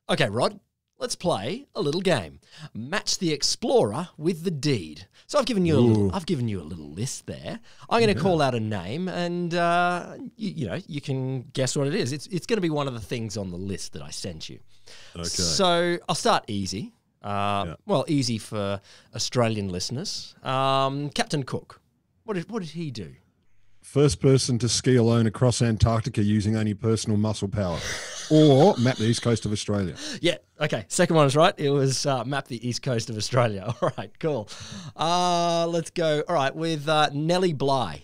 Okay, Rod, let's play a little game. Match the explorer with the deed. So I've given you a little list there. I'm going to call out a name, and you can guess what it is. It's going to be one of the things on the list that I sent you. Okay. So I'll start easy. Well, easy for Australian listeners. Captain Cook. What did he do? First person to ski alone across Antarctica using only personal muscle power, or map the east coast of Australia. Yeah, okay. Second one is right. It was map the east coast of Australia. All right, cool. Let's go. All right, with Nellie Bly.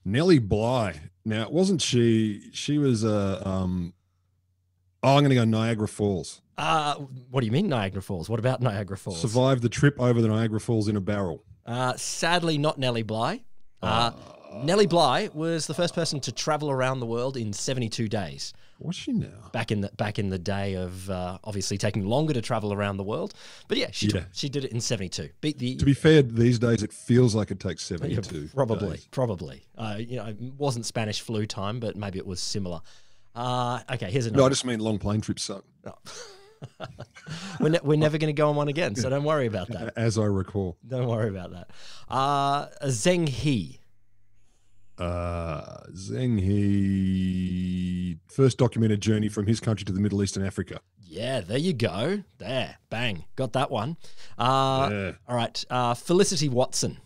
Nellie Bly. Now, wasn't she? She was I'm going to go Niagara Falls. What do you mean Niagara Falls? What about Niagara Falls? Survived the trip over the Niagara Falls in a barrel. Sadly, not Nellie Bly. Nellie Bly was the first person to travel around the world in 72 days. What's she now? Back in the day of obviously taking longer to travel around the world, but yeah, she did it in 72. To be fair, these days it feels like it takes 72. Probably. It wasn't Spanish flu time, but maybe it was similar. Okay, here's another. No, I just mean long plane trips. So. Oh. We're never going to go on one again, so don't worry about that. As I recall. Don't worry about that. Zheng He. Zheng He, first documented journey from his country to the Middle East and Africa. Yeah, there you go. There, bang, got that one. All right, Felicity Watson.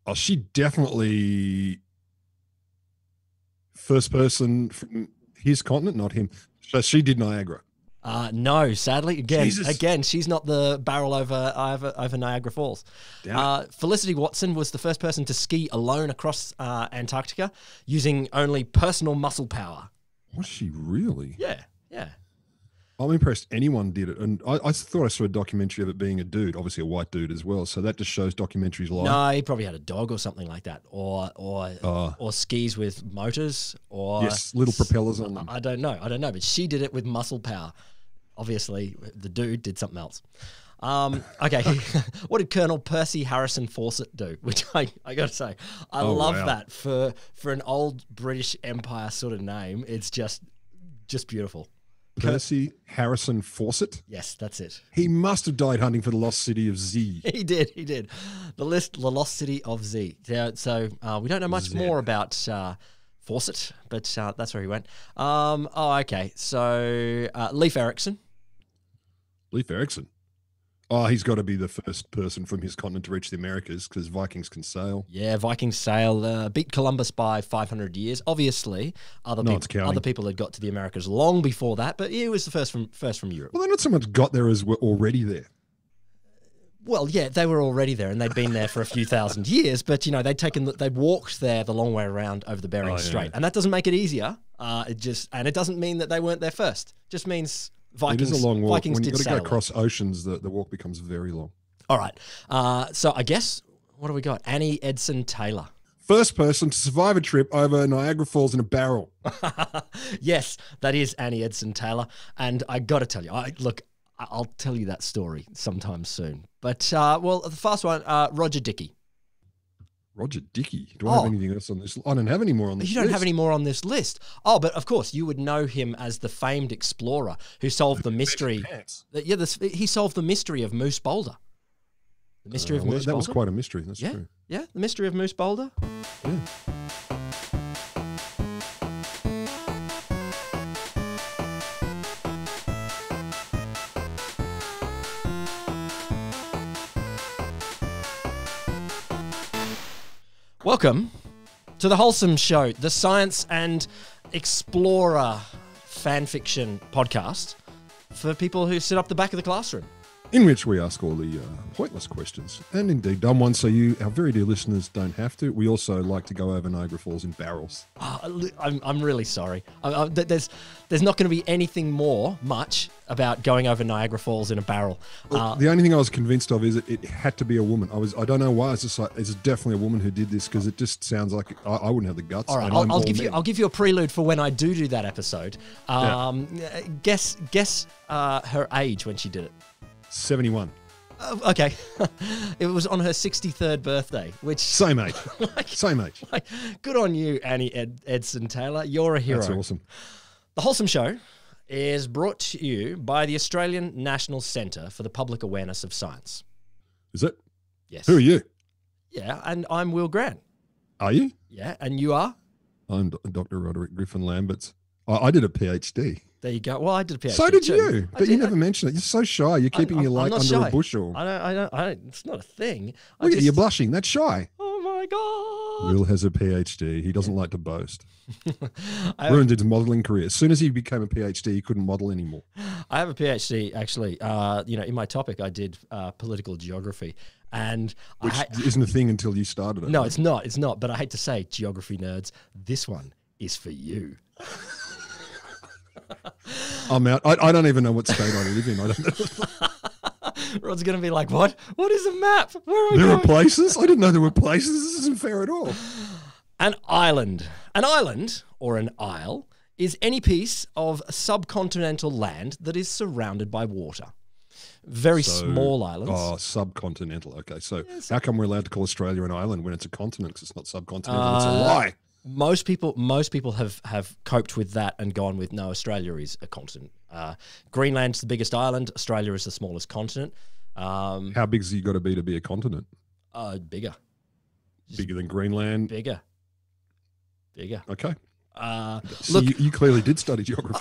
Oh, she definitely first person from his continent, not him. So she did Niagara. No, sadly, again, she's not the barrel over Niagara Falls. Felicity Watson was the first person to ski alone across Antarctica using only personal muscle power. Was she really? Yeah. I'm impressed anyone did it. And I thought I saw a documentary of it being a dude, obviously a white dude as well. So that just shows documentaries live. No, he probably had a dog or something like that, or skis with motors, or little propellers on them. I don't know, but she did it with muscle power. Obviously, the dude did something else. Okay, what did Colonel Percy Harrison Fawcett do? Which I got to say, I love that for an old British Empire sort of name. It's just beautiful. Percy Harrison Fawcett? Yes, that's it. He must have died hunting for the lost city of Z. He did. The lost city of Z. So we don't know much more about Fawcett, but that's where he went. Okay. So Leif Erikson. Leif Erikson? Oh, he's got to be the first person from his continent to reach the Americas because Vikings can sail. Yeah, Vikings sail. Beat Columbus by 500 years. Obviously, other people had got to the Americas long before that, but he was the first from Europe. Well, they not so much got there as were already there. Well, yeah, they were already there, and they'd been there for a few thousand years. But they'd walked there the long way around over the Bering Strait, and that doesn't make it easier. It doesn't mean that they weren't there first. Just means. Vikings, it is a long walk. Vikings when you've got to go sail across oceans, the walk becomes very long. All right. So I guess, what do we got? Annie Edson Taylor. First person to survive a trip over Niagara Falls in a barrel. Yes, that is Annie Edson Taylor. And I got to tell you, I'll tell you that story sometime soon. But, the first one, Roger Dickey. Roger Dickey. Do I have anything else on this? I don't have any more on this list. You don't have any more on this list. Oh, but of course, you would know him as the famed explorer who solved the mystery. He solved the mystery of Moose Boulder. The mystery of Moose Boulder. That was quite a mystery. That's true. Yeah, the mystery of Moose Boulder. Yeah. Welcome to the Wholesome Show, the science and explorer fanfiction podcast for people who sit up the back of the classroom. In which we ask all the pointless questions, and indeed dumb ones, so you, our very dear listeners, don't have to. We also like to go over Niagara Falls in barrels. I'm really sorry. There's not going to be anything much about going over Niagara Falls in a barrel. The only thing I was convinced of is it had to be a woman. I don't know why. It's just like it's definitely a woman who did this because it just sounds like I wouldn't have the guts. All right, I'll give you a prelude for when I do that episode. Guess her age when she did it. 71. Okay. It was on her 63rd birthday, which... Same age. Same age. Good on you, Annie Edson Taylor. You're a hero. That's awesome. The Wholesome Show is brought to you by the Australian National Centre for the Public Awareness of Science. Is it? Yes. Who are you? Yeah, and I'm Will Grant. Are you? Yeah, and you are? I'm Dr. Roderick Griffin Lamberts. I did a PhD. There you go. Well, I did a PhD. So did too. you, but you never mentioned it. You're so shy. You're keeping your light under shy. a bushel. I don't. It's not a thing. Look at you blushing. That's shy. Oh my God. Will has a PhD. He doesn't like to boast. Ruined his modelling career. As soon as he became a PhD, he couldn't model anymore. I have a PhD, actually. In my topic, I did political geography. And Which isn't a thing until you started it. No, it's not. It's not. But I hate to say, geography nerds, this one is for you. I'm out. I don't even know what state I live in. I don't know. Rod's going to be like, what? What is a map? Where are we There going? are places? I didn't know there were places. This isn't fair at all. An island. An island, or an isle, is any piece of subcontinental land that is surrounded by water. Very small islands. Oh, subcontinental. Okay, so how come we're allowed to call Australia an island when it's a continent? Because it's not subcontinental. It's a lie. Most people have coped with that and gone with, no, Australia is a continent. Greenland's the biggest island. Australia is the smallest continent. How big has it got to be a continent? Bigger. Bigger than Greenland? Bigger. Okay. Look, you clearly did study geography.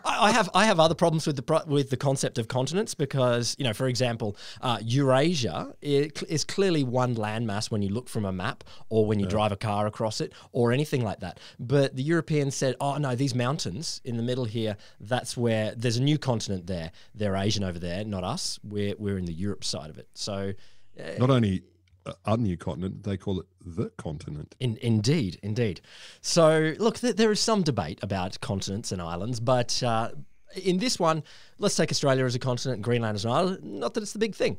I have other problems with the concept of continents because, for example, Eurasia is clearly one landmass when you look from a map or when you drive a car across it or anything like that. But the Europeans said, oh no, these mountains in the middle here, that's where there's a new continent there. They're Asian over there, not us. We're in the Europe side of it. So not only a new continent, they call it the continent. Indeed. So, look, there is some debate about continents and islands, but in this one, let's take Australia as a continent and Greenland as an island. Not that it's the big thing.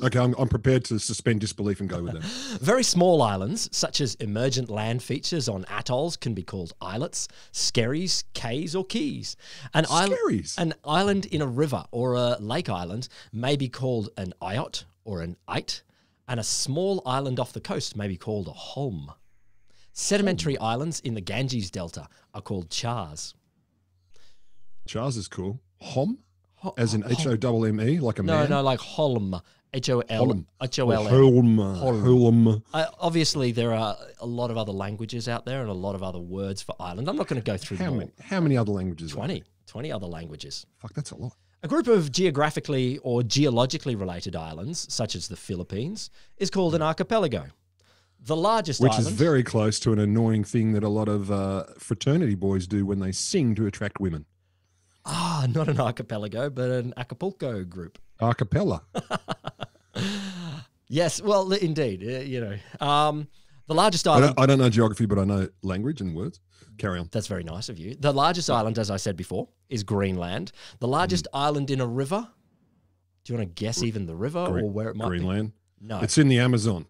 Okay, I'm prepared to suspend disbelief and go with them. Very small islands, such as emergent land features on atolls, can be called islets, skerries, cays, or keys. An island in a river or a lake island may be called an eyot or an ait, and a small island off the coast may be called a holm. Sedimentary islands in the Ganges Delta are called chars. Chars is cool. Hom? As in H-O-M-M-E, like a man? No, like holm. H-O-L-M. Holm. Obviously, there are a lot of other languages out there and a lot of other words for island. I'm not going to go through them all. How many other languages? 20 other languages. Fuck, that's a lot. A group of geographically or geologically related islands, such as the Philippines, is called an archipelago. The largest island... Which is very close to an annoying thing that a lot of fraternity boys do when they sing to attract women. Not an archipelago, but an Acapulco group. Archipela. Yes, well, indeed. The largest island... I don't know geography, but I know language and words. Carry on. That's very nice of you. The largest island, as I said before, is Greenland. The largest island in a river. Do you want to guess even the river or where it might Greenland? be? No. It's in the Amazon.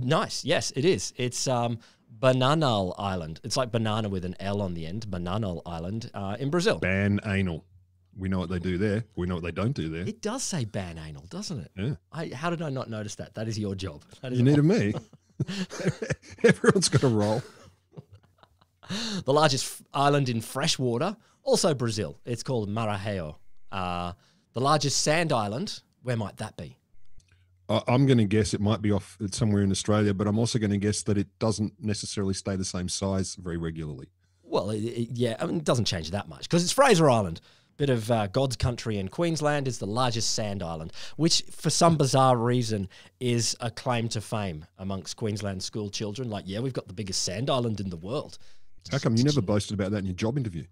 Nice. Yes, it is. It's Bananal Island. It's like banana with an L on the end. Bananal Island in Brazil. Bananal. We know what they do there. We know what they don't do there. It does say bananal, doesn't it? Yeah. How did I not notice that? That is your job. You needed me. Everyone's got a role. The largest island in freshwater, also Brazil. It's called Maranhão. The largest sand island, where might that be? I'm going to guess it might be off somewhere in Australia, but I'm also going to guess that it doesn't necessarily stay the same size very regularly. Well, it doesn't change that much because it's Fraser Island. Bit of God's country in Queensland is the largest sand island, which for some bizarre reason is a claim to fame amongst Queensland school children. Like, yeah, we've got the biggest sand island in the world. How come you never boasted about that in your job interview?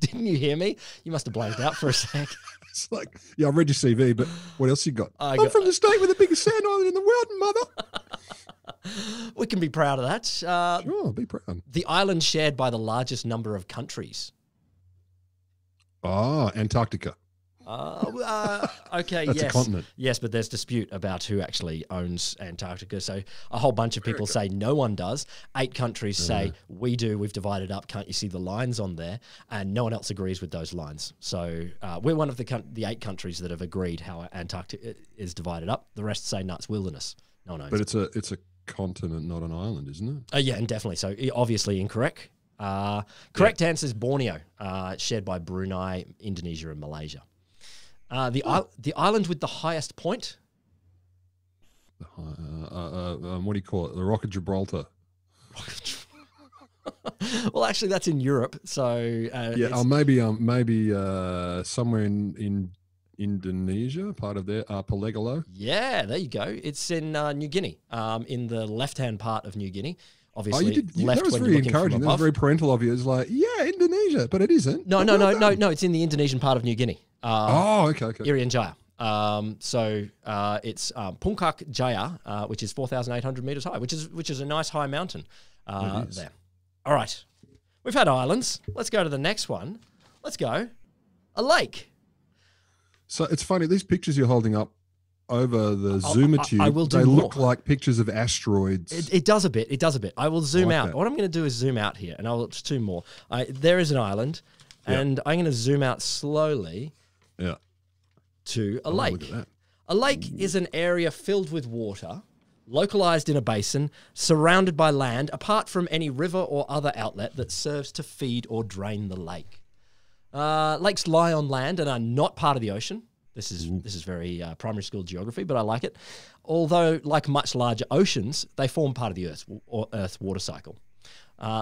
Didn't you hear me? You must have blanked out for a sec. It's like, yeah, I read your CV, but what else you got? I'm from the state with the biggest sand island in the world, mother. We can be proud of that. Sure, be proud. The island shared by the largest number of countries. Antarctica. Okay, That's a continent. Yes, but there's dispute about who actually owns Antarctica. So a whole bunch of people say no one does. 8 countries say we do. We've divided up. Can't you see the lines on there? And no one else agrees with those lines. So we're one of the 8 countries that have agreed how Antarctica is divided up. The rest say no, it's wilderness. No one owns it. But it's a continent, not an island, isn't it? Yeah, and definitely. So obviously incorrect. Correct answer is Borneo, shared by Brunei, Indonesia, and Malaysia. The island with the highest point? What do you call it? The Rock of Gibraltar. Well, actually, that's in Europe. So maybe somewhere in Indonesia, part of their Archipelago. Yeah, there you go. It's in New Guinea, in the left-hand part of New Guinea. Obviously, that was very encouraging. That was very parental of you. It's like, yeah, Indonesia, but it isn't. No. It's in the Indonesian part of New Guinea. Okay. Irian Jaya. It's Puncak Jaya, which is 4,800 meters high, which is a nice high mountain there. All right, we've had islands. Let's go to the next one. Let's go a lake. So it's funny, these pictures you're holding up over the Zoomer tube, I will do they more. look like pictures of asteroids. It does a bit. I will zoom out. That. What I'm going to do is zoom out here, and I'll just two more. There is an island, and I'm going to zoom out slowly to a lake. Look at that. A lake is an area filled with water, localized in a basin, surrounded by land, apart from any river or other outlet that serves to feed or drain the lake. Lakes lie on land and are not part of the ocean. This is very primary school geography, but I like it. Although, like much larger oceans, they form part of the Earth's water cycle.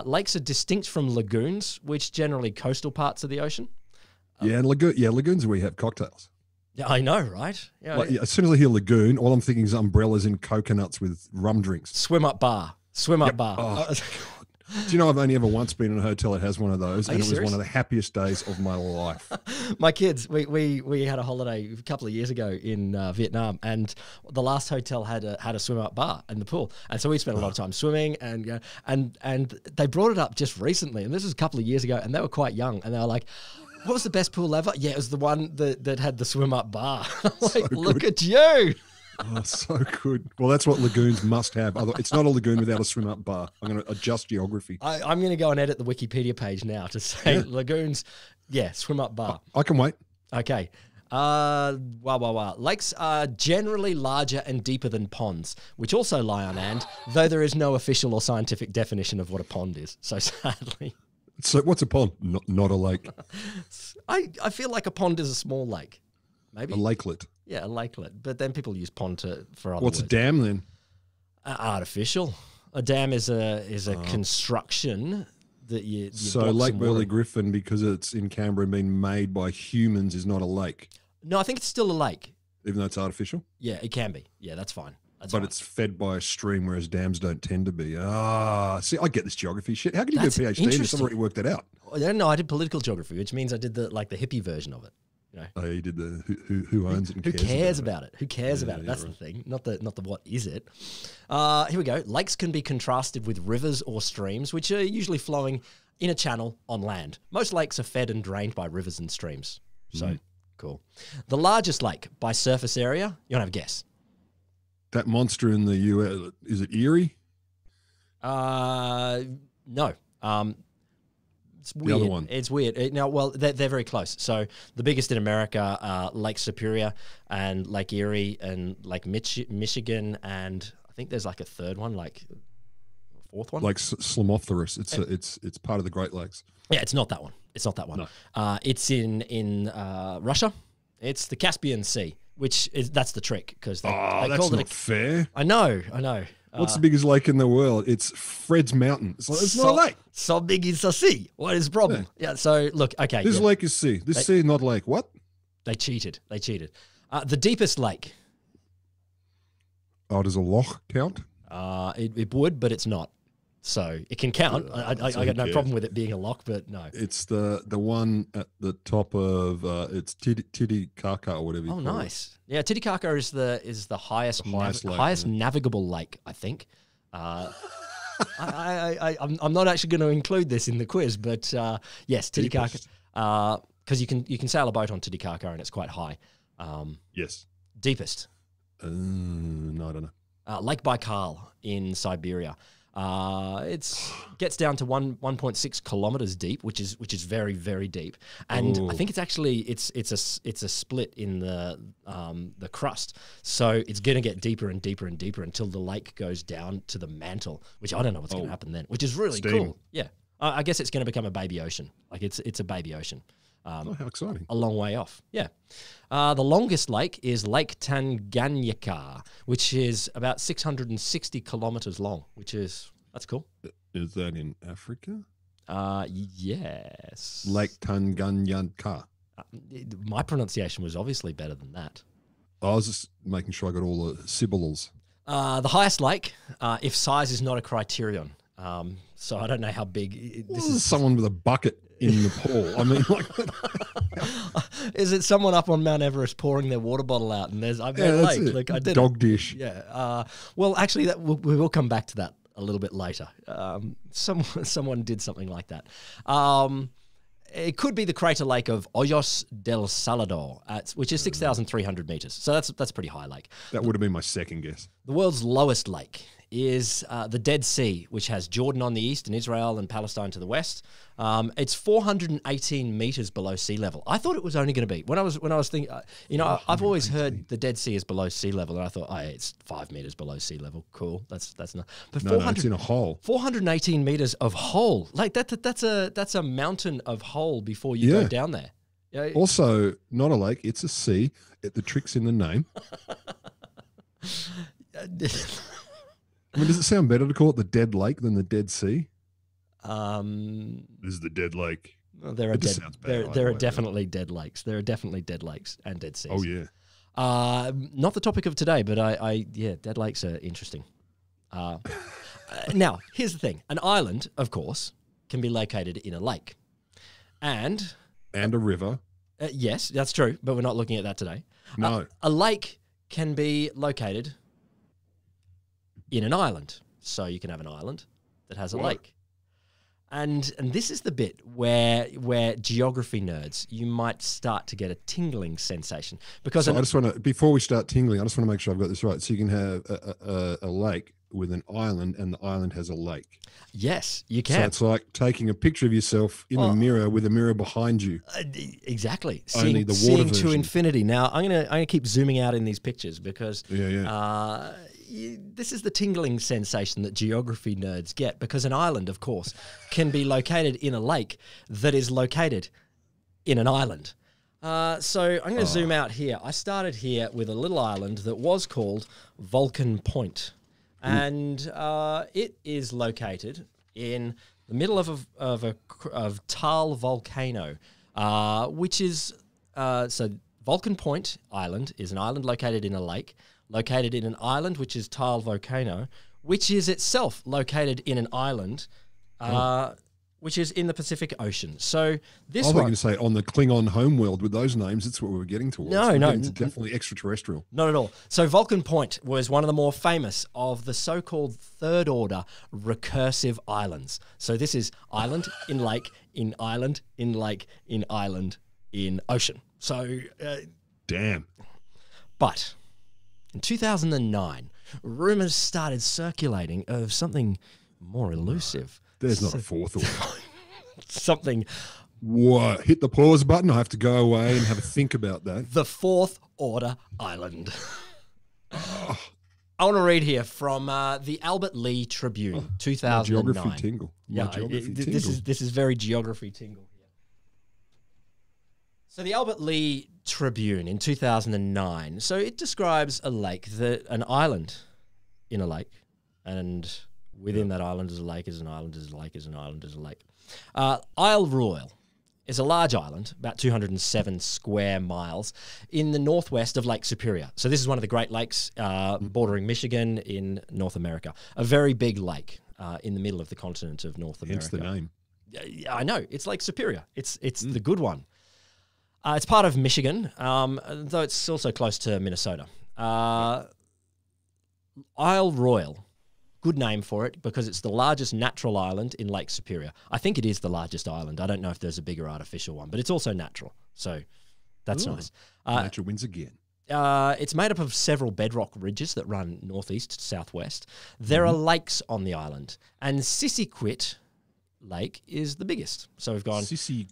Lakes are distinct from lagoons, which generally coastal parts of the ocean. Lagoons are where you have cocktails. Yeah, I know, right? Yeah, As soon as I hear lagoon, all I'm thinking is umbrellas and coconuts with rum drinks. Swim up bar. Oh, do you know I've only ever once been in a hotel that has one of those, and it was serious? one of the happiest days of my life. My kids, we had a holiday a couple of years ago in Vietnam, and the last hotel had a swim up bar in the pool, and so we spent a lot of time swimming, and they brought it up just recently, and this was a couple of years ago, and they were quite young, and they were like, what was the best pool ever? Yeah, it was the one that had the swim up bar. Like, look at you. Oh, so good. Well, that's what lagoons must have. It's not a lagoon without a swim up bar. I'm going to adjust geography. I'm going to go and edit the Wikipedia page now to say lagoons, swim up bar. I can wait. Okay. Lakes are generally larger and deeper than ponds, which also lie on land, though there is no official or scientific definition of what a pond is. So sadly. So what's a pond? Not a lake. I feel like a pond is a small lake. Maybe. A lakelet. Yeah, a lakelet. But then people use pond for other What's words. a dam then? Artificial. A dam is a construction that you So Lake Burley Griffin, because it's in Canberra and being made by humans, is not a lake. No, I think it's still a lake. Even though it's artificial? Yeah, it can be. Yeah, that's fine. But it's fed by a stream, whereas dams don't tend to be. See, I get this geography shit. How can you do a PhD and just already worked that out? No, I did political geography, which means I did the hippie version of it. You know? Oh, you did the who owns it and who cares about it? Who cares about it? That's right. The thing, not the what is it. Here we go. Lakes can be contrasted with rivers or streams, which are usually flowing in a channel on land. Most lakes are fed and drained by rivers and streams. So, cool. The largest lake by surface area, you want to have a guess? That monster in the US, is it Erie? No. It's weird. The other one. It's weird. They're very close. So the biggest in America are Lake Superior and Lake Erie and Lake Michigan, and I think there's like a third one, like a fourth one. Like Slomophorus. It's part of the Great Lakes. Yeah, it's not that one. No. It's in Russia. It's the Caspian Sea, that's the trick because they that's called it not fair. I know. What's the biggest lake in the world? It's Fred's Mountain. It's not a lake. So big is the sea. What is the problem? Yeah. So look, okay. This lake is sea. This sea, not lake. What? They cheated. The deepest lake. Oh, does a loch count? It would, but it's not. So it can count. I got no problem with it being a loch, but no. It's the one at the top of it's Titicaca or whatever. Oh, nice. Yeah, Titicaca is the highest lake, navigable lake, I think. I'm not actually going to include this in the quiz, but yes, Titicaca, because you can sail a boat on Titicaca and it's quite high. Yes. Deepest. No, I don't know. Lake Baikal in Siberia. It gets down to 1.6 kilometers deep, which is very, very deep. And I think it's actually it's a split in the crust. So it's going to get deeper and deeper and deeper until the lake goes down to the mantle, which I don't know what's going to happen then, which is really cool. Yeah. I guess it's going to become a baby ocean. Like it's a baby ocean. Oh, how exciting. A long way off. Yeah. The longest lake is Lake Tanganyika, which is about 660 kilometers long, that's cool. Is that in Africa? Yes. Lake Tanganyika. My pronunciation was obviously better than that. I was just making sure I got all the sibilants. The highest lake, if size is not a criterion. So I don't know how big. This is someone with a bucket in Nepal. I mean, like, is it someone up on Mount Everest pouring their water bottle out and there's I've got a lake? Like I did dog dish. Yeah. Well, actually, we will come back to that a little bit later. Someone did something like that. It could be the crater lake of Hoyos del Salvador, which is 6,300 meters. So that's a pretty high lake. That would have been my second guess. The world's lowest lake is the Dead Sea, which has Jordan on the east and Israel and Palestine to the west. It's 418 meters below sea level. I thought it was only going to be when I was thinking. I've always heard the Dead Sea is below sea level, and I thought, it's 5 meters below sea level. Cool, that's not. But no, it's in a hole. 418 meters of hole, like that's a mountain of hole before you go down there. Yeah. Also, not a lake; it's a sea. The trick's in the name. I mean, does it sound better to call it the Dead Lake than the Dead Sea? This is the Dead Lake. Well, there are definitely dead lakes. There are definitely dead lakes and dead seas. Oh yeah. Not the topic of today, but dead lakes are interesting. Now, here's the thing: an island, of course, can be located in a lake, and a river. Yes, that's true, but we're not looking at that today. No, a lake can be located in an island. So you can have an island that has a lake. And this is the bit where geography nerds, you might start to get a tingling sensation. Because I just want to, before we start tingling, I just want to make sure I've got this right. So you can have a lake with an island, and the island has a lake. Yes, you can. So it's like taking a picture of yourself in the mirror with a mirror behind you. Exactly. Only the water seeing version. to infinity. Now, I'm gonna keep zooming out in these pictures because this is the tingling sensation that geography nerds get, because an island, of course, can be located in a lake that is located in an island. So I'm going to zoom out here. I started here with a little island that was called Vulcan Point. And it is located in the middle of Tal volcano, which is so Vulcan Point Island is an island located in a lake, located in an island which is Tal volcano, which is itself located in an island, which is in the Pacific Ocean. So this I was going to say on the Klingon homeworld with those names, that's what we were getting towards. No, it's definitely extraterrestrial. Not at all. So Vulcan Point was one of the more famous of the so-called third order recursive islands. So this is island in lake, in island, in lake, in island, in ocean. So damn. But in 2009, rumors started circulating of something more elusive. There's not a fourth order. Something. What? Hit the pause button. I have to go away and have a think about that. The fourth order island. I want to read here from the Albert Lee Tribune, 2009. Geography tingle. This is very geography tingle here. So the Albert Lee Tribune in 2009. So it describes a lake, an island in a lake, and within that island is a lake, is an island, is a lake, is an island, is a lake. Isle Royal is a large island, about 207 square miles, in the northwest of Lake Superior. So this is one of the Great Lakes bordering Michigan in North America. A very big lake in the middle of the continent of North America. Hence the name. I know. It's Lake Superior. It's the good one. It's part of Michigan, though it's also close to Minnesota. Isle Royal. Good name for it because it's the largest natural island in Lake Superior. I think it is the largest island. I don't know if there's a bigger artificial one, but it's also natural. So that's nice. Nature wins again. It's made up of several bedrock ridges that run northeast to southwest. There are lakes on the island, and Sissiquit Lake is the biggest. So we've gone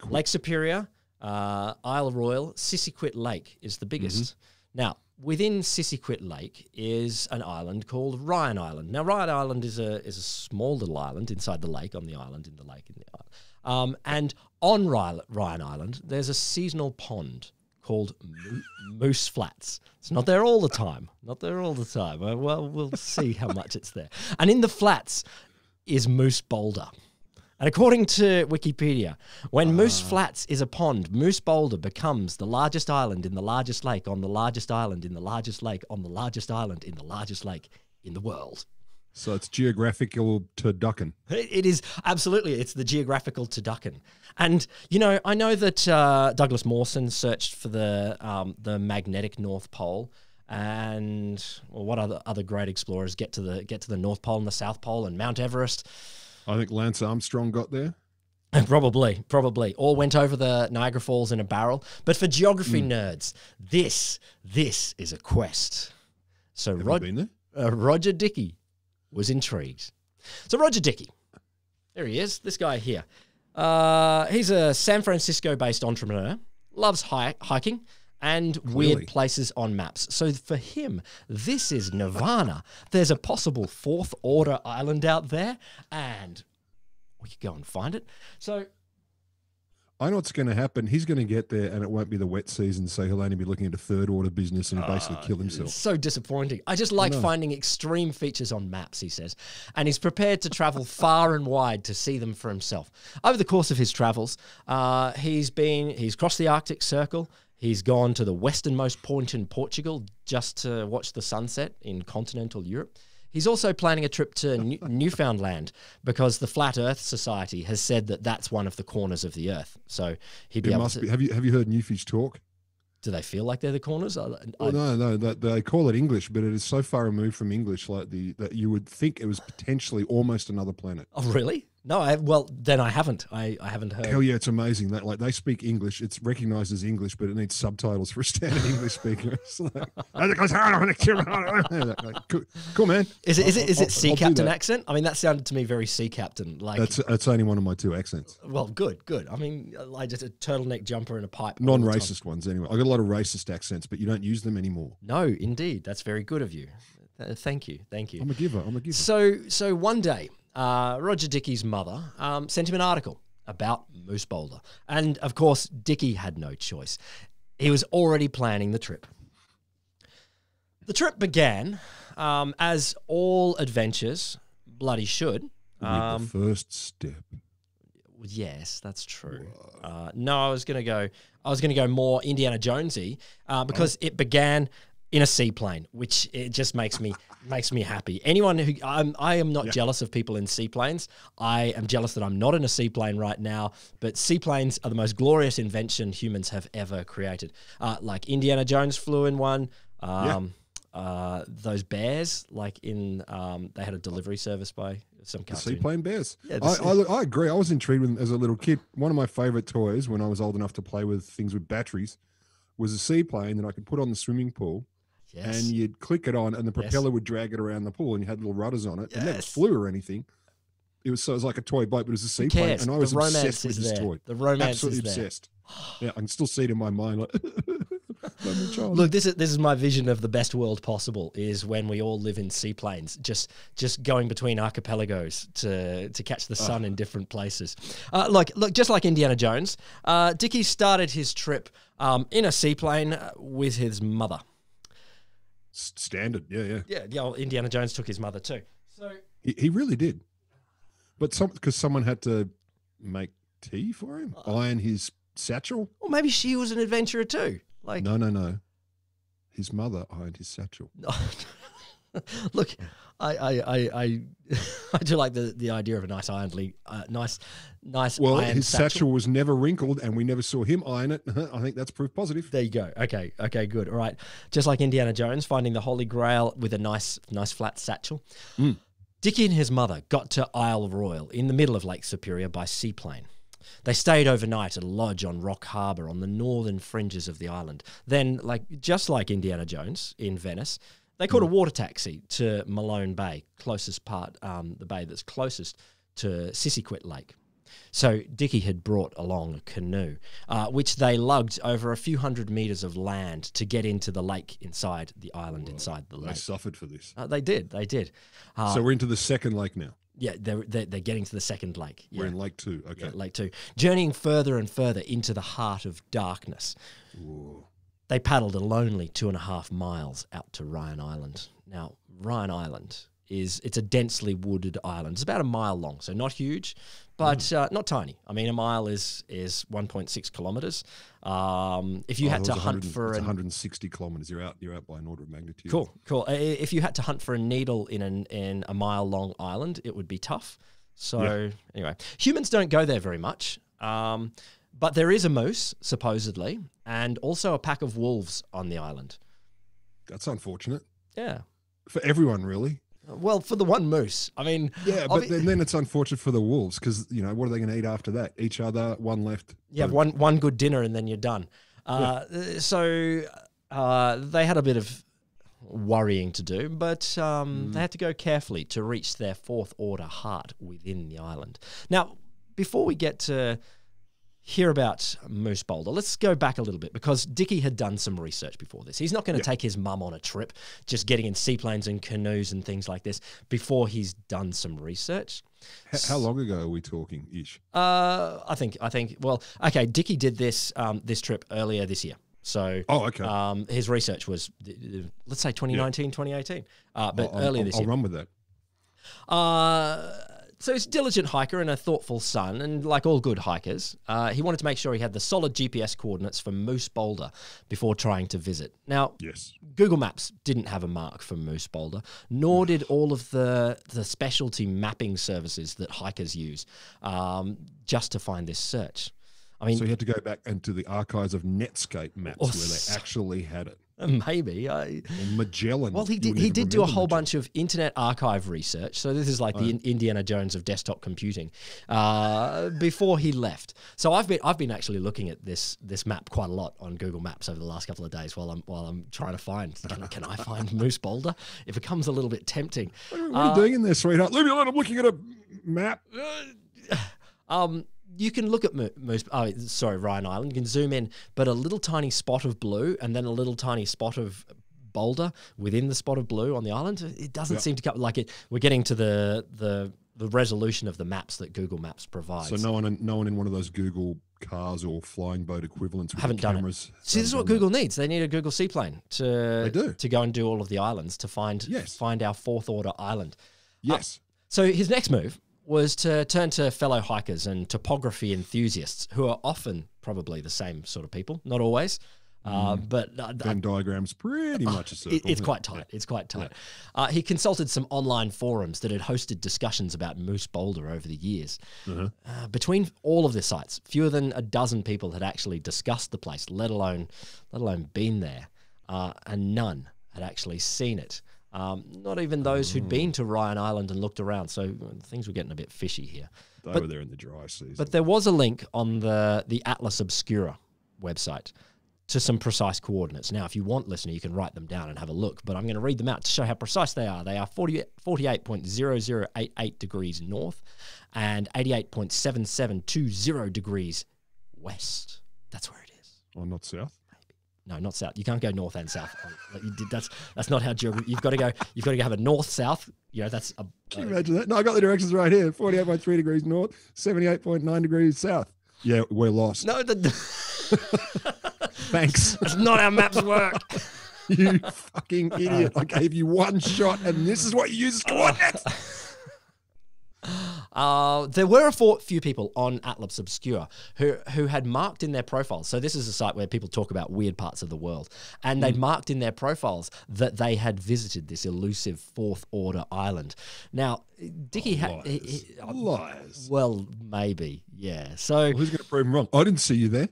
Lake Superior, Isle Royal, Sissiquit Lake is the biggest. Now, within Sissiquit Lake is an island called Ryan Island. Now, Ryan Island is a small little island inside the lake, on the island, in the lake, in the island. And on Ryan Island, there's a seasonal pond called Moose Flats. It's not there all the time. Not there all the time. Well, we'll see how much it's there. And in the flats is Moose Boulder. And according to Wikipedia, when Moose Flats is a pond, Moose Boulder becomes the largest island in the largest lake on the largest island in the largest lake on the largest island in the largest lake in the world. So it's geographical turducken. It is, absolutely. It's the geographical turducken. And, I know that Douglas Mawson searched for the magnetic North Pole. And what other great explorers get to the North Pole and the South Pole and Mount Everest? I think Lance Armstrong got there. Probably. Or went over the Niagara Falls in a barrel. But for geography nerds, this is a quest. So Have you been there? Roger Dickey was intrigued. So Roger Dickey, there he is, this guy here. He's a San Francisco-based entrepreneur, loves hiking and weird places on maps. So for him, this is nirvana. There's a possible fourth order island out there, and we could go and find it. So I know what's going to happen. He's going to get there and it won't be the wet season, so he'll only be looking at a third order business and he'll basically kill himself. It's so disappointing. I just like finding extreme features on maps, he says. And he's prepared to travel far and wide to see them for himself. Over the course of his travels, he's crossed the Arctic Circle. He's gone to the westernmost point in Portugal just to watch the sunset in continental Europe. He's also planning a trip to Newfoundland because the Flat Earth Society has said that that's one of the corners of the Earth. So he'd be able to... Have you heard Newfish talk? Do they feel like they're the corners? No. They call it English, but it is so far removed from English that you would think it was potentially almost another planet. Oh, really? No, then I haven't. I haven't heard. Hell yeah, it's amazing that they speak English. It's recognized as English, but it needs subtitles for a standard English speaker. Cool, man. Is it sea captain accent? I mean, that sounded to me very sea captain. That's only one of my two accents. Well, good. I mean, like just a turtleneck jumper and a pipe. Non-racist ones, anyway. I got a lot of racist accents, but you don't use them anymore. No, indeed, that's very good of you. Thank you. I'm a giver. So one day, Roger Dickey's mother sent him an article about Moose Boulder. And, of course, Dickey had no choice. He was already planning the trip. The trip began, as all adventures bloody should. With the first step. Yes, that's true. No, I was going to go more Indiana Jonesy because it began in a seaplane, which it just makes me happy. Anyone who I am not jealous of people in seaplanes. I am jealous that I'm not in a seaplane right now. But seaplanes are the most glorious invention humans have ever created. Like Indiana Jones flew in one. Those bears, like in they had a delivery service by some cartoon. The seaplane bears. Yeah, I agree. I was intrigued with them as a little kid. One of my favorite toys when I was old enough to play with things with batteries was a seaplane that I could put on the swimming pool. Yes. And you'd click it on and the propeller would drag it around the pool and you had little rudders on it. It never flew or anything. It was like a toy boat, but it was a seaplane. And I was obsessed with this toy. The romance Absolutely is there. obsessed. Yeah, I can still see it in my mind. Like, look, this is my vision of the best world possible is when we all live in seaplanes, just going between archipelagos to catch the sun in different places. Look, just like Indiana Jones, Dickey started his trip in a seaplane with his mother. Standard, yeah. Well, Indiana Jones took his mother too. So he really did, but because someone had to make tea for him, iron his satchel. Or maybe she was an adventurer too. Like no. His mother ironed his satchel. Look, I do like the idea of a nice nice. Well, ironed his satchel was never wrinkled, and we never saw him iron it. I think that's proof positive. There you go. Okay, good. All right, just like Indiana Jones finding the Holy Grail with a nice flat satchel. Dickey and his mother got to Isle Royal in the middle of Lake Superior by seaplane. They stayed overnight at a lodge on Rock Harbour on the northern fringes of the island. Then, just like Indiana Jones in Venice, they caught a water taxi to Malone Bay, closest part, the bay that's closest to Sissiquit Lake. So Dickey had brought along a canoe, which they lugged over a few hundred meters of land to get into the lake inside the island, inside the lake. They suffered for this. They did. So we're into the second lake now. Yeah, they're getting to the second lake. We're in Lake 2. Okay. Yeah, Lake 2. Journeying further and further into the heart of darkness. Ooh. They paddled a lonely 2.5 miles out to Ryan Island. Now, Ryan Island it's a densely wooded island. It's about a mile long, so not huge, but not tiny. I mean, a mile is 1.6 kilometers. If you had to hunt for 160 kilometers, you're out by an order of magnitude. Cool. If you had to hunt for a needle in a mile long island, it would be tough. So anyway, humans don't go there very much. But there is a moose, supposedly, and also a pack of wolves on the island. That's unfortunate. Yeah. For everyone, really. Well, for the one moose. I mean... Yeah, but then it's unfortunate for the wolves because, what are they going to eat after that? Each other, one left. You have one good dinner and then you're done. So they had a bit of worrying to do, but they had to go carefully to reach their fourth order heart within the island. Now, before we get to hear about Moose Boulder, let's go back a little bit because Dickey had done some research before this. He's not going to take his mum on a trip, just getting in seaplanes and canoes and things like this before he's done some research. How long ago are we talking, ish? I think. Well, okay. Dickey did this trip earlier this year. So, his research was, let's say 2019, 2018, but earlier this year. I'll run with that. So he's a diligent hiker and a thoughtful son, and like all good hikers, he wanted to make sure he had the solid GPS coordinates for Moose Boulder before trying to visit. Now, Google Maps didn't have a mark for Moose Boulder, nor did all of the specialty mapping services that hikers use just to find this search. I mean, so you had to go back into the archives of Netscape maps where they actually had it. Maybe. Magellan. Well, he did do a whole bunch of Internet Archive research. So this is like the Indiana Jones of desktop computing before he left. So I've been actually looking at this map quite a lot on Google Maps over the last couple of days while I'm trying to find can I find Moose Boulder? It becomes a little bit tempting. What are you doing in there, sweetheart? Leave me alone. I'm looking at a map. You can look at Ryan Island. You can zoom in, but a little tiny spot of blue and then a little tiny spot of boulder within the spot of blue on the island. It doesn't seem to come like it. We're getting to the resolution of the maps that Google Maps provides. So no one in one of those Google cars or flying boat equivalents with haven't done cameras. See, this is what Google needs. They need a Google seaplane to go and do all of the islands to find our fourth order island. Yes. So his next move was to turn to fellow hikers and topography enthusiasts who are often probably the same sort of people, not always. But Venn diagram's pretty much a circle. It's quite tight. It's quite tight. He consulted some online forums that had hosted discussions about Moose Boulder over the years. Between all of the sites, fewer than a dozen people had actually discussed the place, let alone been there, and none had actually seen it. Not even those who'd been to Ryan Island and looked around. So things were getting a bit fishy here. They were there in the dry season. But there was a link on the Atlas Obscura website to some precise coordinates. Now, if you want, listener, you can write them down and have a look. But I'm going to read them out to show how precise they are. They are 48.0088 degrees north and 88.7720 degrees west. That's where it is. Oh, not south? No, not south. You can't go north and south. That's not how geography. You've got to go have a north south. That's. Can you imagine that? No, I got the directions right here. 48.3 degrees north, 78.9 degrees south. Yeah, we're lost. No, thanks. That's not how maps work. You fucking idiot! I gave you one shot, and this is what you use as coordinates. There were a few people on Atlas Obscura who had marked in their profiles. So this is a site where people talk about weird parts of the world. And they'd marked in their profiles that they had visited this elusive fourth order island. Now, Dickey had... Lies. Well, maybe, yeah. So who's going to prove him wrong? I didn't see you there.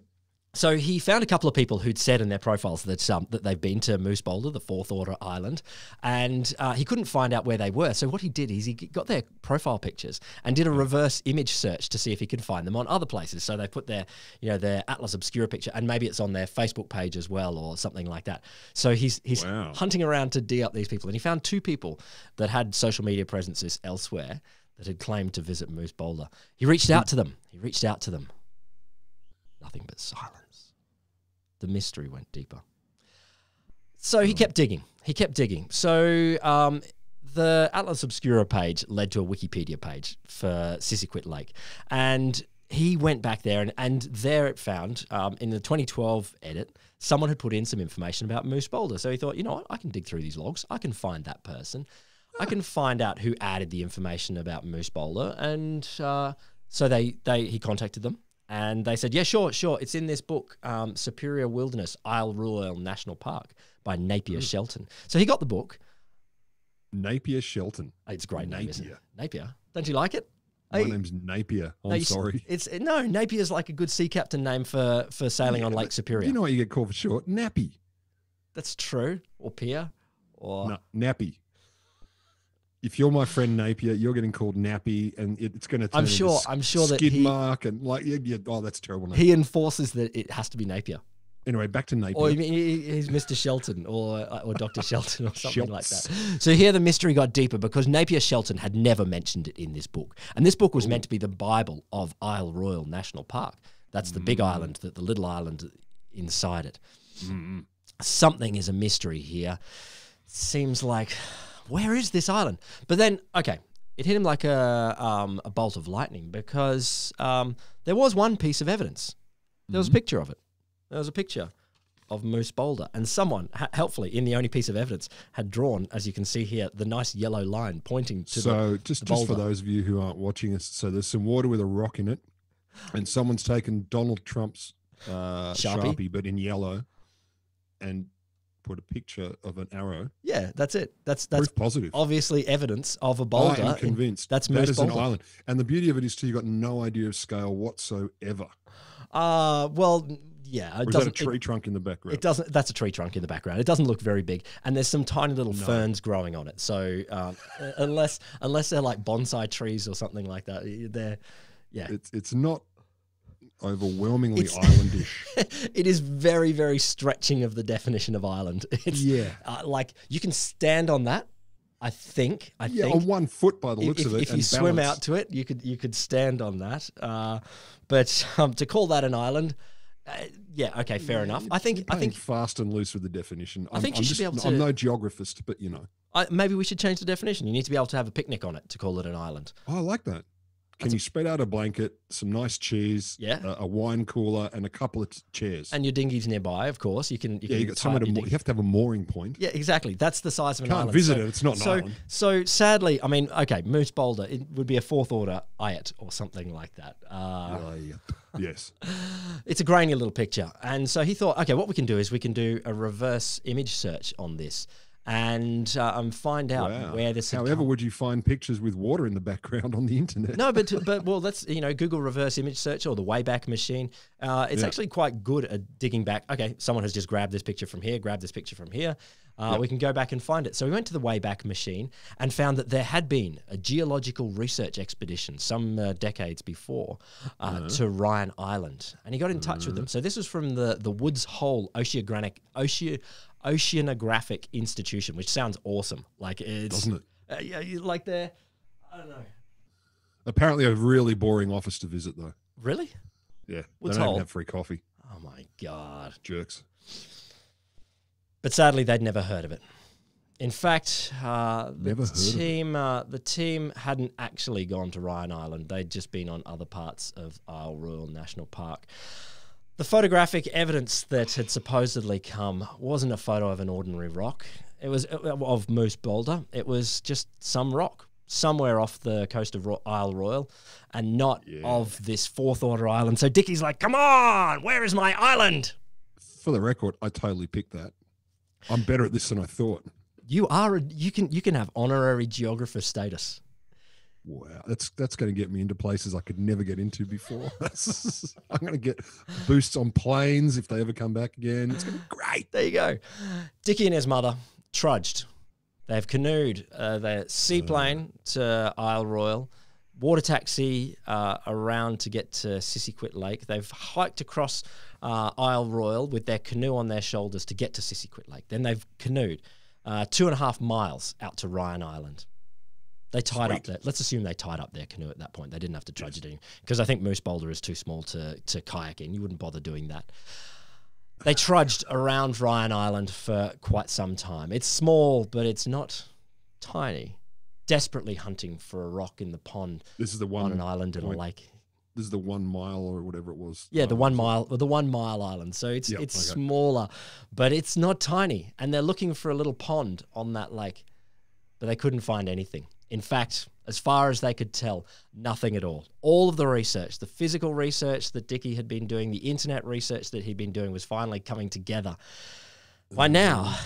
So he found a couple of people who'd said in their profiles that they've been to Moose Boulder, the fourth order island, and he couldn't find out where they were. So what he did is he got their profile pictures and did a reverse image search to see if he could find them on other places. So they put their Atlas Obscura picture, and maybe it's on their Facebook page as well or something like that. So he's hunting around to dig up these people, and he found two people that had social media presences elsewhere that had claimed to visit Moose Boulder. He reached out to them. Nothing but silence. The mystery went deeper. So he kept digging. So the Atlas Obscura page led to a Wikipedia page for Sissiquit Lake. And he went back there, and there it found, in the 2012 edit, someone had put in some information about Moose Boulder. So he thought, you know what, I can dig through these logs. I can find that person. I can find out who added the information about Moose Boulder. And so he contacted them. And they said, yeah, sure. It's in this book, Superior Wilderness, Isle Royale National Park by Napier Shelton. So he got the book. Napier Shelton. It's a great name, isn't it? Napier. Don't you like it? My name's Napier. I'm sorry. Napier's like a good sea captain name for sailing on Lake Superior. You know what you get called for short? Nappy. That's true. Or Pier. Or no, Nappy. If you're my friend Napier, you're getting called Nappy, and it's going to turn I'm sure that skid mark and like oh, that's a terrible name. He enforces that it has to be Napier. Anyway, back to Napier. Or he's Mr. Shelton or Dr. Shelton or something like that. So here the mystery got deeper because Napier Shelton had never mentioned it in this book. And this book was meant to be the Bible of Isle Royale National Park. That's the big island, the little island inside it. Something is a mystery here. Seems like, where is this island? But then, okay, it hit him like a bolt of lightning because there was one piece of evidence. There was a picture of it. There was a picture of Moose Boulder, and someone, helpfully, in the only piece of evidence, had drawn, as you can see here, the nice yellow line pointing to the boulder. Just for those of you who aren't watching us, so there's some water with a rock in it, and someone's taken Donald Trump's Sharpie, but in yellow, and put a picture of an arrow. Yeah, that's it. That's proof positive. Obviously evidence of a boulder. I am convinced that's Moose Boulder. An island. And the beauty of it is, too, you've got no idea of scale whatsoever. Well, yeah. Or is that a tree trunk in the background? It doesn't. That's a tree trunk in the background. It doesn't look very big, and there's some tiny little ferns growing on it. So unless they're like bonsai trees or something like that, it's not overwhelmingly islandish. It is very, very stretching of the definition of island. It's like you can stand on that. I think on 1 foot by the looks of it. If you swim out to it, you could stand on that. But to call that an island, okay, fair enough. I think fast and loose with the definition. I think you should be able to. I'm no geographist, but you know, maybe we should change the definition. You need to be able to have a picnic on it to call it an island. Oh, I like that. Can you spread out a blanket, some nice cheese, a wine cooler, and a couple of chairs, and your dinghy's nearby? Of course, you can. You got somewhere you have to have a mooring point. Yeah, exactly. That's the size of an island. Can't visit it. It's not an island. So sadly, I mean, okay, Moose Boulder, it would be a 4th order IAT or something like that. Yes. It's a grainy little picture, and so he thought, okay, what we can do is we can do a reverse image search on this. And find out where this. However, would you find pictures with water in the background on the internet? No, but well, that's Google reverse image search or the Wayback Machine. It's actually quite good at digging back. Okay, someone has just grabbed this picture from here, grabbed this picture from here. We can go back and find it. So we went to the Wayback Machine and found that there had been a geological research expedition some decades before to Ryan Island, and he got in touch with them. So this was from the Woods Hole Oceanographic Institution, which sounds awesome. Like it's, doesn't it? Like they're, I don't know. Apparently, a really boring office to visit, though. Really? Yeah, Woods they don't Hole? even have free coffee. Oh my god, jerks! But sadly, they'd never heard of it. In fact, the team hadn't actually gone to Ryan Island. They'd just been on other parts of Isle Royale National Park. The photographic evidence that had supposedly come wasn't a photo of an ordinary rock. It was of Moose Boulder. It was just some rock somewhere off the coast of Isle Royale and not of this 4th order island. So Dickey's like, come on, where is my island? For the record, I totally picked that. I'm better at this than I thought. You can have honorary geographer status. Wow, that's going to get me into places I could never get into before. I'm going to get boosts on planes if they ever come back again. It's going to be great. There you go. Dickey and his mother trudged. They've canoed their seaplane to Isle Royale, water taxi around to get to Sissiquit Lake. They've hiked across Isle Royale with their canoe on their shoulders to get to Sissiquit Lake. Then they've canoed 2.5 miles out to Ryan Island. They tied up their. Let's assume they tied up their canoe at that point. They didn't have to trudge it in because I think Moose Boulder is too small to kayak in. You wouldn't bother doing that. They trudged around Ryan Island for quite some time. It's small, but it's not tiny. Desperately hunting for a rock in the pond. This is the one on an island in a lake. This is the 1 mile or whatever it was. Yeah, the 1 mile, the 1 mile island. So it's smaller, but it's not tiny. And they're looking for a little pond on that lake, but they couldn't find anything. In fact, as far as they could tell, nothing at all. All of the research, the physical research that Dickey had been doing, the internet research that he'd been doing was finally coming together. By now,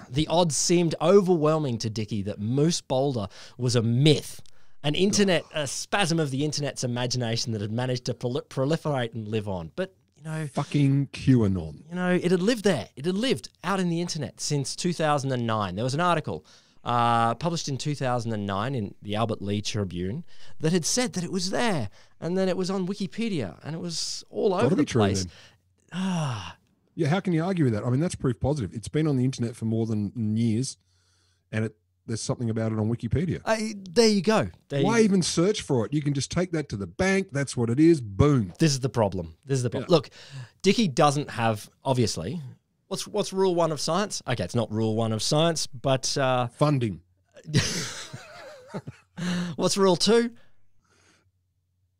the odds seemed overwhelming to Dickey that Moose Boulder was a myth, a spasm of the internet's imagination that had managed to proliferate and live on. But, fucking QAnon. It had lived there. It had lived out in the internet since 2009. There was an article published in 2009 in the Albert Lee Tribune that had said that it was there, and then it was on Wikipedia, and it was all over the place. Yeah, how can you argue with that? I mean, that's proof positive. It's been on the internet for more than years, and there's something about it on Wikipedia. There you go. Why even search for it? You can just take that to the bank. That's what it is. Boom. This is the problem. Yeah. Look, Dickey doesn't have, obviously... What's rule 1 of science? Okay, it's not rule 1 of science, but... funding. What's rule 2?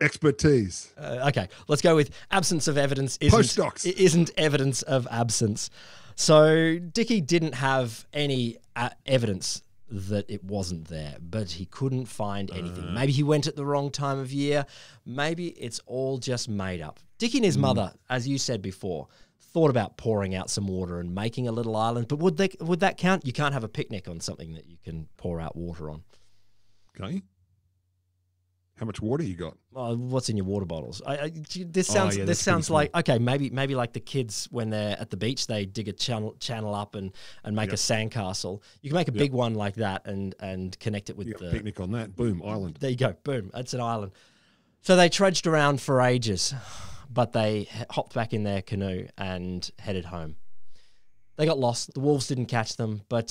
Expertise. Okay, let's go with absence of evidence Postdocs. Isn't evidence of absence. So Dickey didn't have any evidence that it wasn't there, but he couldn't find anything. Maybe he went at the wrong time of year. Maybe it's all just made up. Dickey and his mother, as you said before, thought about pouring out some water and making a little island, but would that count? You can't have a picnic on something that you can pour out water on. Okay. How much water you got? What's in your water bottles? This sounds like okay, maybe like the kids when they're at the beach, they dig a channel up and make a sandcastle. You can make a big one like that and connect it with the picnic on that. Boom, island. There you go. Boom, that's an island. So they trudged around for ages, but they hopped back in their canoe and headed home. They got lost. The wolves didn't catch them, but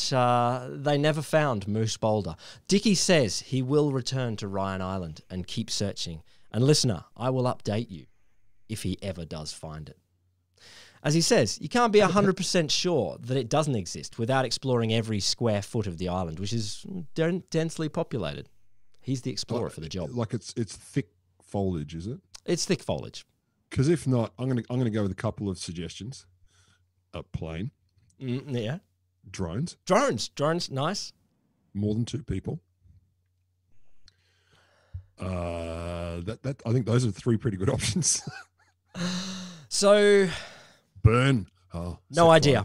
they never found Moose Boulder. Dickey says he will return to Ryan Island and keep searching. And listener, I will update you if he ever does find it. As he says, you can't be 100% sure that it doesn't exist without exploring every square foot of the island, which is densely populated. He's the explorer for the job. Like it's thick foliage, is it? It's thick foliage. Because if not, I'm gonna go with a couple of suggestions. A plane. Yeah. Drones, nice. More than 2 people. That I think those are 3 pretty good options. So, burn. Oh, no idea.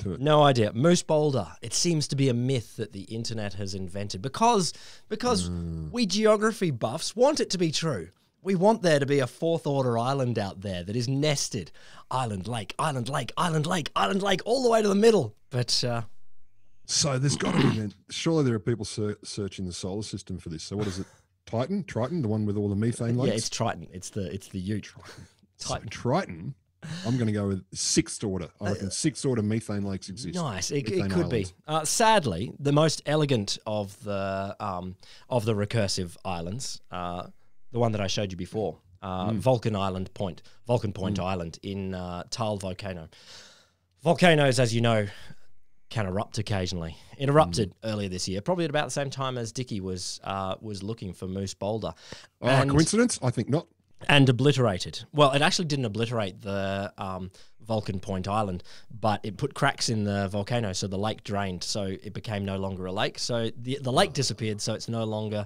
Moose Boulder. It seems to be a myth that the internet has invented because we geography buffs want it to be true. We want there to be a 4th order island out there that is nested. Island, lake, island, lake, island, lake, island, lake, all the way to the middle. But so there's got to be then. Surely there are people searching the solar system for this. So what is it? Triton, the one with all the methane lakes? Yeah, it's Triton. It's the Ute. Triton. I'm going to go with 6th order. I reckon 6th order methane lakes exist. Nice. It could be. Sadly, the most elegant of the recursive islands, the one that I showed you before, Vulcan Point Island in Taal Volcano. Volcanoes, as you know, can erupt occasionally. It erupted earlier this year, probably at about the same time as Dickey was looking for Moose Boulder. Coincidence? I think not. And obliterated. Well, it actually didn't obliterate the Vulcan Point Island, but it put cracks in the volcano, so the lake drained, so it became no longer a lake. So the lake disappeared, so it's no longer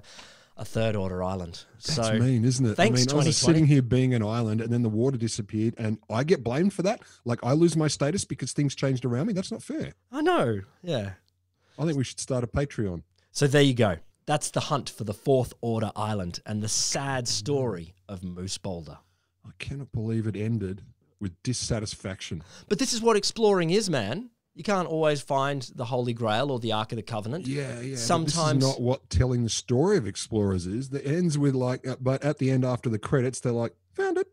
a 3rd order island. That's mean, isn't it? Thanks, I was just sitting here being an island and then the water disappeared and I get blamed for that? Like I lose my status because things changed around me? That's not fair. I know, yeah. I think we should start a Patreon. So there you go. That's the hunt for the 4th order island and the sad story of Moose Boulder. I cannot believe it ended with dissatisfaction. But this is what exploring is, man. You can't always find the Holy Grail or the Ark of the Covenant. Yeah. Sometimes this is not what telling the story of explorers is. That ends with but at the end after the credits, they're like, found it.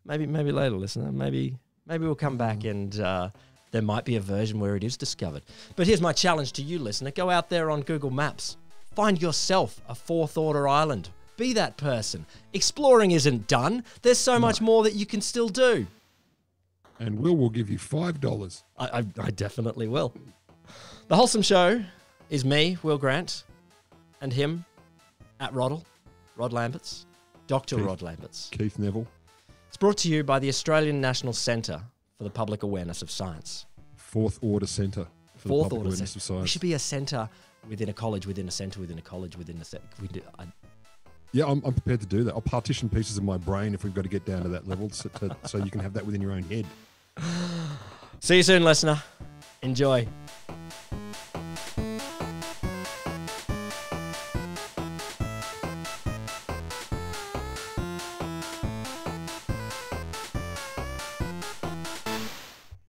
maybe later, listener. Maybe we'll come back and there might be a version where it is discovered. But here's my challenge to you, listener. Go out there on Google Maps. Find yourself a fourth order island. Be that person. Exploring isn't done. There's so much more that you can still do. And will give you $5. I definitely will. The Wholesome Show is me, Will Grant, and him at Rod Lamberts, Dr. Rod Lamberts. Keith Neville. It's brought to you by the Australian National Centre for the Public Awareness of Science. Fourth Order Centre for the Public Awareness of Science. We should be a centre within a college, within a centre, within a college, within a centre. Yeah, I'm prepared to do that. I'll partition pieces of my brain if we've got to get down to that level so you can have that within your own head. See you soon, listener. Enjoy.